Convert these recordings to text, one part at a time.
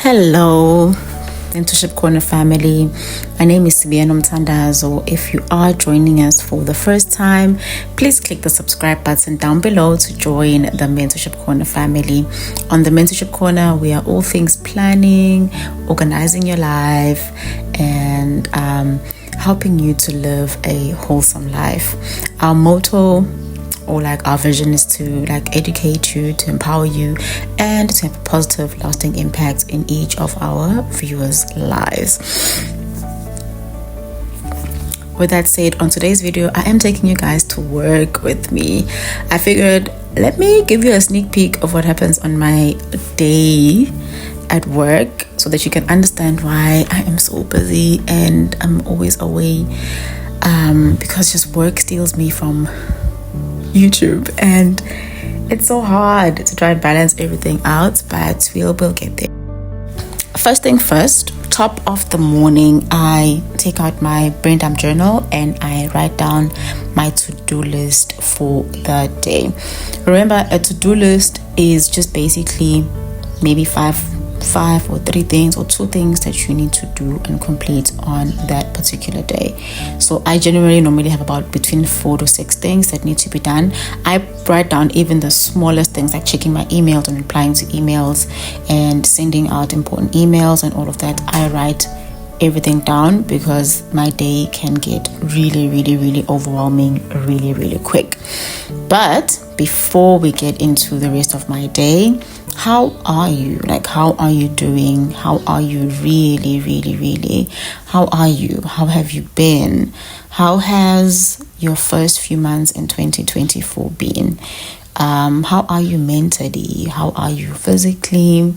Hello, Mentorship Corner family. My name is Sibiano Mtandazo. If you are joining us for the first time, please click the subscribe button down below to join the Mentorship Corner family. On the Mentorship Corner, we are all things planning, organizing your life, and helping you to live a wholesome life. Our motto our vision is to educate you, to empower you, and to have a positive, lasting impact in each of our viewers' lives. With that said, on today's video, I am taking you guys to work with me. I figured, let me give you a sneak peek of what happens on my day at work so that you can understand why I am so busy and I'm always away, because just work steals me from YouTube, and it's so hard to try and balance everything out, but we'll get there. First thing first, top of the morning, I take out my brain dump journal and I write down my to-do list for the day. Remember, a to-do list is just basically maybe five or three things or two things that you need to do and complete on that particular day. So I generally normally have about between 4 to 6 things that need to be done. I write down even the smallest things, like checking my emails and replying to emails and sending out important emails and all of that. I write everything down because my day can get really overwhelming really quick. But before we get into the rest of my day, how are you? How are you doing? How are you really? How are you? How have you been? How has your first few months in 2024 been? How are you mentally? How are you physically?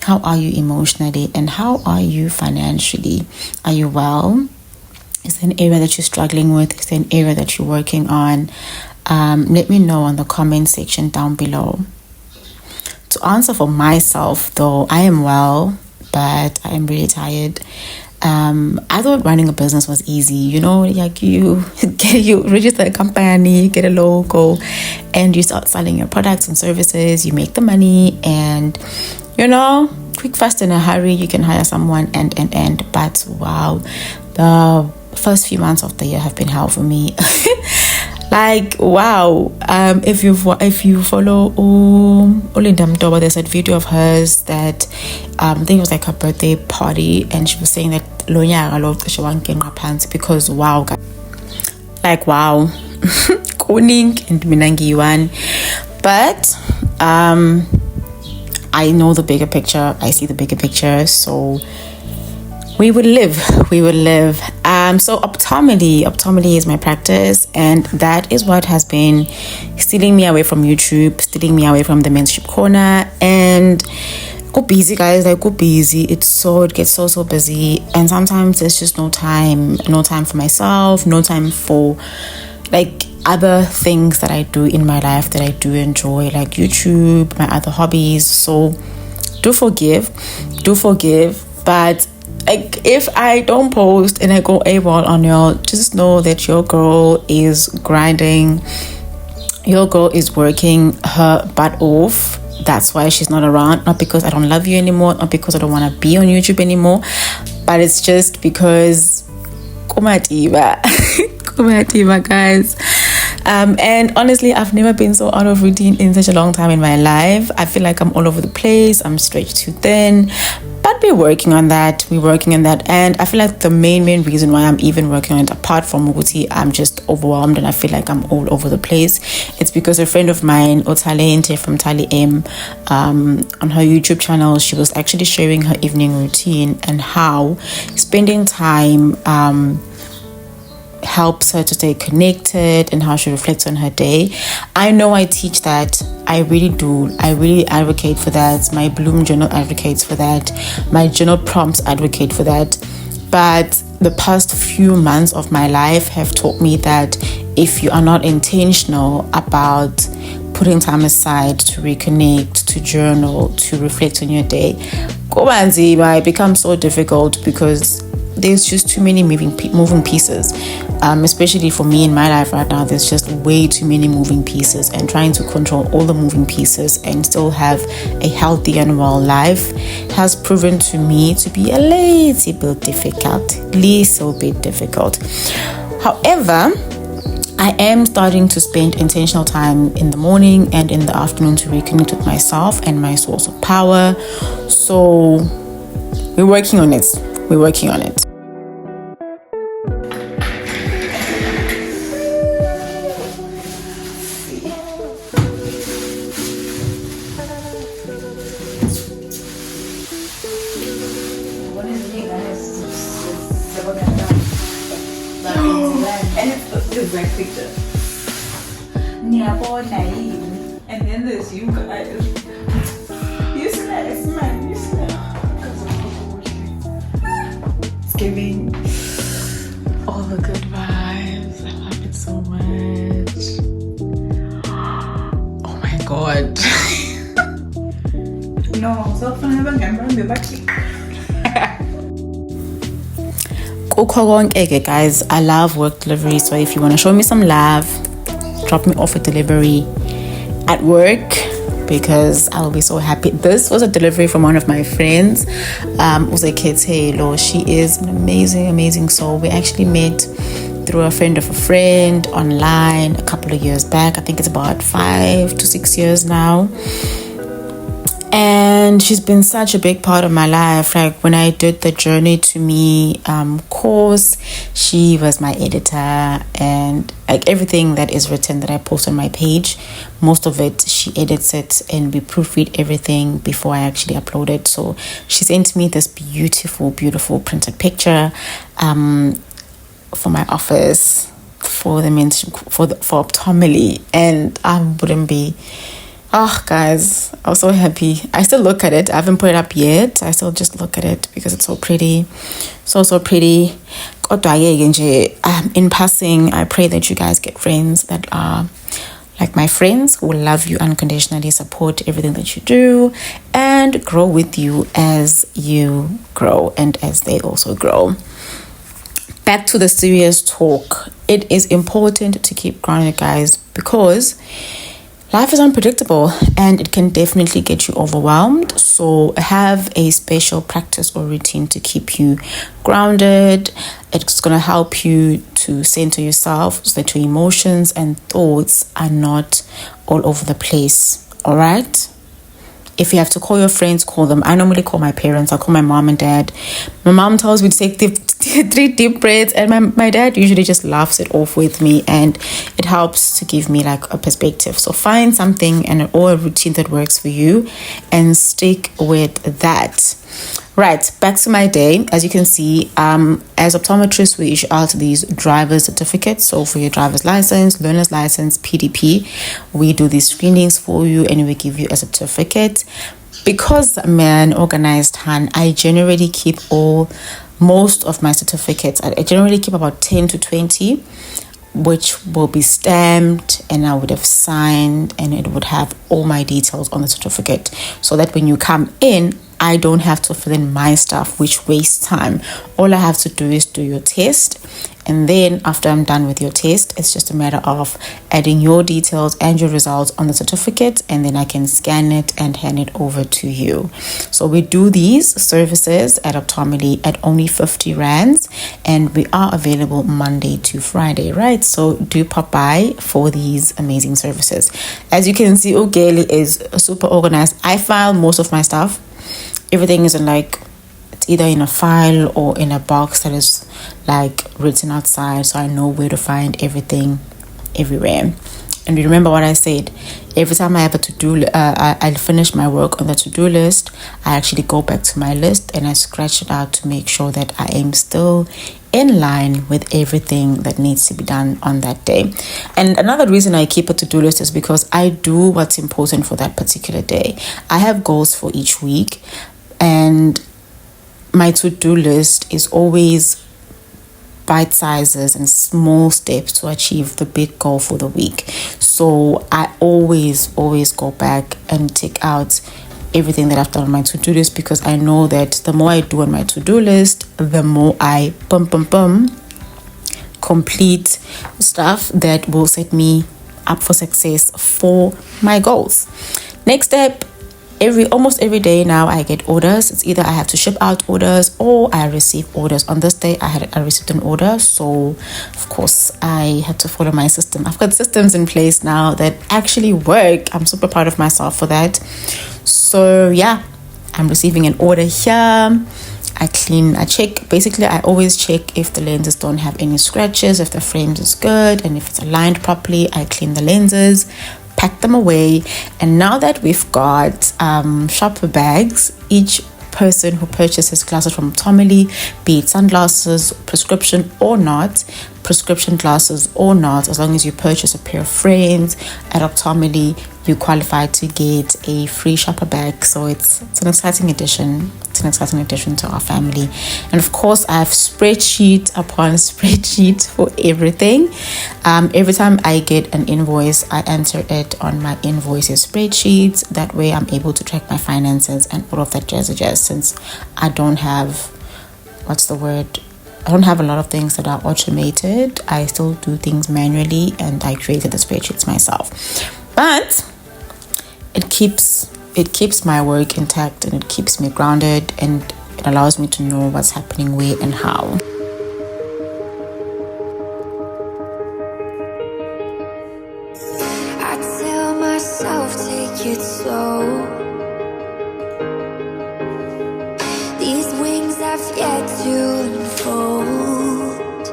How are you emotionally? And how are you financially? Are you well? Is there an area that you're struggling with? Is there an area that you're working on? Let me know in the comment section down below. To answer for myself, though, I am well, but I am really tired. I thought running a business was easy, you register a company, you get a logo, and you start selling your products and services, you make the money, and quick, fast, in a hurry, you can hire someone and. But wow, the first few months of the year have been hell for me. Wow. If you follow Olinda Mtoba, there's a video of hers that I think it was like her birthday party, and she was saying that because wow, guys. Wow. Koning and Minangiwan. But I know the bigger picture. I see the bigger picture. So we will live. So optometry is my practice, and that is what has been stealing me away from YouTube, stealing me away from the Mentorship Corner, and go busy, guys. Go busy. It gets so busy, and sometimes there's just no time for myself, no time for other things that I do in my life that I do enjoy, like YouTube, my other hobbies. So do forgive, but if I don't post and I go AWOL on y'all, just know that your girl is grinding, your girl is working her butt off. That's why she's not around. Not because I don't love you anymore, not because I don't want to be on YouTube anymore, but it's just because kumativa, guys. And honestly, I've never been so out of routine in such a long time in my life. I feel like I'm all over the place. I'm stretched too thin. But we're working on that. And I feel like the main reason why I'm even working on it, apart from Uguti, I'm just overwhelmed and I feel like I'm all over the place. It's because a friend of mine, Otalente from Tali M, on her YouTube channel, she was actually sharing her evening routine and how spending time helps her to stay connected and how she reflects on her day. I know I teach that. I really do. I really advocate for that. My Bloom journal advocates for that. My journal prompts advocate for that. But the past few months of my life have taught me that if you are not intentional about putting time aside to reconnect, to journal, to reflect on your day, it becomes so difficult because there's just too many moving pieces, especially for me in my life right now. There's just way too many moving pieces, and trying to control all the moving pieces and still have a healthy and well life has proven to me to be a little bit difficult. However, I am starting to spend intentional time in the morning and in the afternoon to reconnect with myself and my source of power. So we're working on it. And it's the exact picture. And then there's you guys. You smell. It's giving all the good vibes. I love it so much. Oh my god. No, so fun. Guys, I love work delivery, so if you want to show me some love, drop me off a delivery at work, because I will be so happy. This was a delivery from one of my friends, she is an amazing soul. We actually met through a friend of a friend online a couple of years back. I think it's about 5 to 6 years now. And she's been such a big part of my life. Like when I did the Journey to Me course, she was my editor, and like everything that is written that I post on my page, most of it she edits it, and we proofread everything before I actually upload it. So she sent me this beautiful printed picture for my office for the for Optometry, and I wouldn't be. Oh, guys, I was so happy. I still look at it. I haven't put it up yet. I still just look at it because it's so pretty. So pretty. In passing, I pray that you guys get friends that are like my friends, who will love you unconditionally, support everything that you do, and grow with you as you grow and as they also grow. Back to the serious talk. It is important to keep grounded, guys, because life is unpredictable and it can definitely get you overwhelmed. So have a special practice or routine to keep you grounded. It's going to help you to center yourself so that your emotions and thoughts are not all over the place. All right? If you have to call your friends, call them. I normally call my parents. I call my mom and dad. My mom tells me to take 3 deep breaths, and my dad usually just laughs it off with me, and it helps to give me like a perspective. So find something or a routine that works for you and stick with that. Right, back to my day. As you can see, as optometrists, we issue out these driver's certificates. So for your driver's license, learner's license, PDP, we do these screenings for you and we give you a certificate. Because I'm an organized hand, I generally keep most of my certificates. I generally keep about 10 to 20, which will be stamped, and I would have signed, and it would have all my details on the certificate, so that when you come in, I don't have to fill in my stuff, which wastes time. All I have to do is do your test, and then after I'm done with your test, it's just a matter of adding your details and your results on the certificate, and then I can scan it and hand it over to you. So we do these services at Optometry at only 50 rands, and we are available Monday to Friday, right? So do pop by for these amazing services. As you can see, Ogeli is super organized. I file most of my stuff. Everything is it's either in a file or in a box that is like written outside, so I know where to find everything everywhere. And remember what I said, every time I have a to-do, I finish my work on the to-do list, I actually go back to my list and I scratch it out to make sure that I am still in line with everything that needs to be done on that day. And another reason I keep a to-do list is because I do what's important for that particular day. I have goals for each week, and my to-do list is always bite sizes and small steps to achieve the big goal for the week. So I always go back and take out everything that I've done on my to-do list, because I know that the more I do on my to-do list, the more I complete stuff that will set me up for success for my goals. Next step, almost every day now I get orders. It's either I have to ship out orders or I receive orders. On this day I received an order, so of course I had to follow my system. I've got systems in place now that actually work. I'm super proud of myself for that. So yeah, I'm receiving an order here. I always check if the lenses don't have any scratches, if the frames is good, and if it's aligned properly. I clean the lenses, pack them away. And now that we've got shopper bags, each person who purchases glasses from Optomily, be it sunglasses, prescription glasses or not, as long as you purchase a pair of frames at Optomily, you qualify to get a free shopper bag. So it's an exciting addition. It's an exciting addition to our family. And of course, I have spreadsheet upon spreadsheet for everything. Every time I get an invoice, I enter it on my invoices spreadsheet. That way I'm able to track my finances and all of that jazz, since I don't have I don't have a lot of things that are automated. I still do things manually, and I created the spreadsheets myself. But it keeps my work intact, and it keeps me grounded, and it allows me to know what's happening where and how. I tell myself, take it slow. These wings have yet to unfold,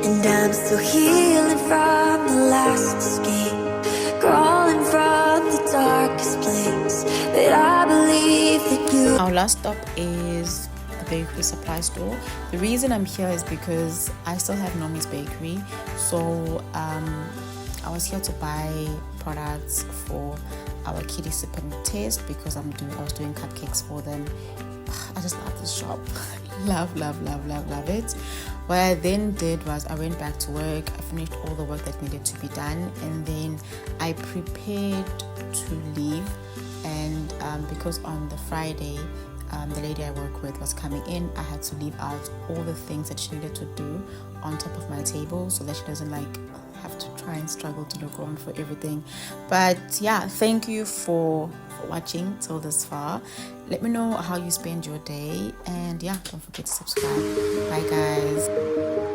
and I'm still healing from the last escape, crawling from the darkest place. But I believe that you. Our last stop is the bakery supply store. The reason I'm here is because I still have Nomi's bakery, so I was here to buy products for our kiddie sip and taste, because I was doing cupcakes for them. I just love this shop. love it. What I then did was I went back to work. I finished all the work that needed to be done, and then I prepared to leave. And because on the Friday the lady I work with was coming in, I had to leave out all the things that she needed to do on top of my table, so that she doesn't have to try and struggle to look around for everything. But yeah, thank you for watching till this far. Let me know how you spend your day, and yeah, don't forget to subscribe. Bye guys.